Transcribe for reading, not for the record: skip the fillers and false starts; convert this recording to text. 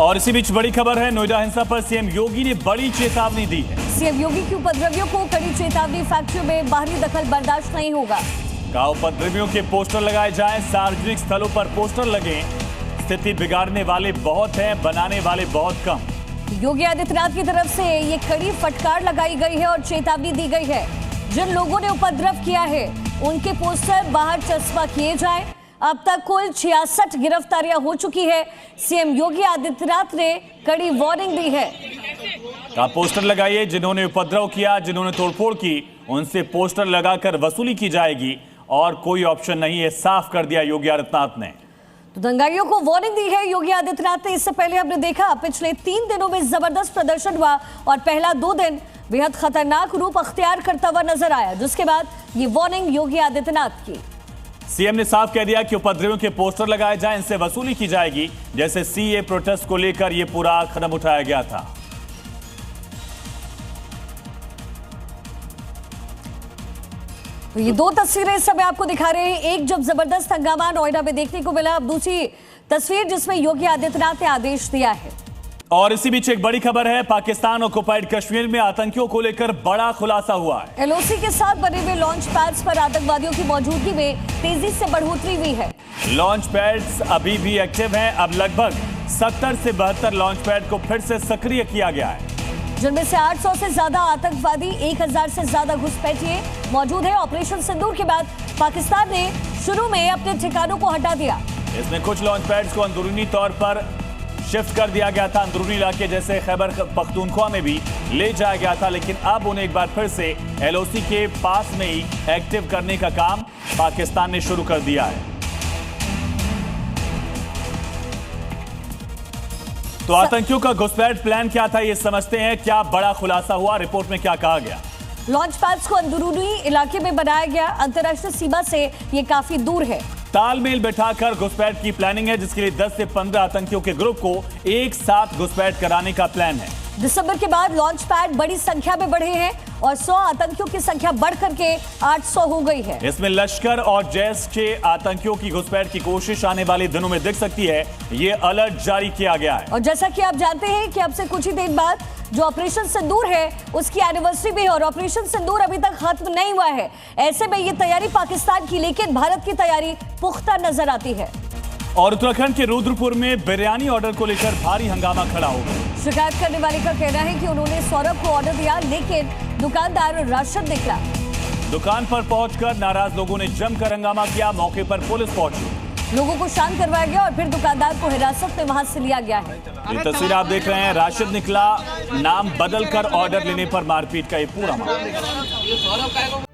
और इसी बीच बड़ी खबर है, नोएडा हिंसा पर सीएम योगी ने बड़ी चेतावनी दी है। सीएम योगी की उपद्रवियों को कड़ी चेतावनी, फैक्ट्रियों में बाहरी दखल बर्दाश्त नहीं होगा। कहा उपद्रवियों के पोस्टर लगाए जाएं, सार्वजनिक स्थलों पर पोस्टर लगे। स्थिति बिगाड़ने वाले बहुत हैं, बनाने वाले बहुत कम। योगी आदित्यनाथ की तरफ से ये कड़ी फटकार लगाई गई है और चेतावनी दी गई है, जिन लोगों ने उपद्रव किया है उनके पोस्टर बाहर चस्पा किए जाएं। अब तक कुल 66 गिरफ्तारियां हो चुकी है। सीएम योगी आदित्यनाथ ने कड़ी वार्निंग दी है। कहा पोस्टर लगाइए, जिन्होंने उपद्रव किया, जिन्होंने तोड़फोड़ की, उनसे पोस्टर लगाकर वसूली की जाएगी और कोई ऑप्शन नहीं है, साफ कर दिया योगी आदित्यनाथ ने। तो दंगाइयों को वार्निंग दी है योगी आदित्यनाथ ने। इससे पहले हमने देखा पिछले 3 दिनों में जबरदस्त प्रदर्शन हुआ और पहला 2 दिन बेहद खतरनाक रूप अख्तियार करता हुआ नजर आया, जिसके बाद ये वार्निंग योगी आदित्यनाथ की। सीएम ने साफ कह दिया कि उपद्रवियों के पोस्टर लगाए जाएं, इनसे वसूली की जाएगी। जैसे सीए प्रोटेस्ट को लेकर यह पूरा कदम उठाया गया था। तो ये 2 तस्वीरें इस समय आपको दिखा रहे हैं। एक जब जबरदस्त हंगामा नोएडा में देखने को मिला, अब दूसरी तस्वीर जिसमें योगी आदित्यनाथ ने आदेश दिया है। और इसी बीच एक बड़ी खबर है, पाकिस्तान ऑक्युपाइड कश्मीर में आतंकियों को लेकर बड़ा खुलासा हुआ है। एलओसी के साथ बने हुए लॉन्च पैड्स पर आतंकवादियों की मौजूदगी में तेजी से बढ़ोतरी हुई है। लॉन्च पैड्स अभी भी एक्टिव हैं। अब लगभग 70 से 72 लॉन्च पैड को फिर से सक्रिय किया गया है, जिनमें से 800 से ज्यादा आतंकवादी, 1000 से ज्यादा घुसपैठिए मौजूद है। ऑपरेशन सिंदूर के बाद पाकिस्तान ने शुरू में अपने ठिकानों को हटा दिया। इसमें कुछ लॉन्च पैड्स को अंदरूनी तौर पर शिफ्ट कर दिया गया था, अंदरूनी इलाके जैसे खैबर पख्तूनख्वा में भी ले जाया गया था, लेकिन अब उन्हें एक बार फिर से एलओसी के पास में ही एक्टिव करने का काम पाकिस्तान ने शुरू कर दिया है। तो आतंकियों का घुसपैठ प्लान क्या था, ये समझते हैं। क्या बड़ा खुलासा हुआ, रिपोर्ट में क्या कहा गया? लॉन्च पैड्स को अंदरूनी इलाके में बनाया गया, अंतर्राष्ट्रीय सीमा से ये काफी दूर है। तालमेल बैठाकर घुसपैठ की प्लानिंग है, जिसके लिए 10 से 15 आतंकियों के ग्रुप को एक साथ घुसपैठ कराने का प्लान है। दिसंबर के बाद लॉन्च पैड बड़ी संख्या में बढ़े हैं और 100 आतंकियों की संख्या बढ़ करके 800 हो गई है। इसमें लश्कर और जैश के आतंकियों की घुसपैठ की कोशिश आने वाले दिनों में दिख सकती है। ये अलर्ट जारी किया गया है। और जैसा कि आप जानते हैं कि अब से कुछ ही दिन बाद जो ऑपरेशन सिंदूर है उसकी एनिवर्सरी भी है और ऑपरेशन सिंदूर अभी तक खत्म नहीं हुआ है। ऐसे में ये तैयारी पाकिस्तान की, लेकिन भारत की तैयारी पुख्ता नजर आती है। और उत्तराखंड के रुद्रपुर में बिरयानी ऑर्डर को लेकर भारी हंगामा खड़ा हो गया। शिकायत करने वाले का कहना है कि उन्होंने सौरभ को ऑर्डर दिया, लेकिन दुकानदार राशिद निकला। दुकान पर पहुंचकर नाराज लोगों ने जमकर हंगामा किया। मौके पर पुलिस पहुंची, लोगों को शांत करवाया गया और फिर दुकानदार को हिरासत में वहां से लिया गया है। ये तस्वीर आप देख रहे हैं, राशिद निकला, नाम बदलकर ऑर्डर लेने पर मारपीट का ये पूरा मामला।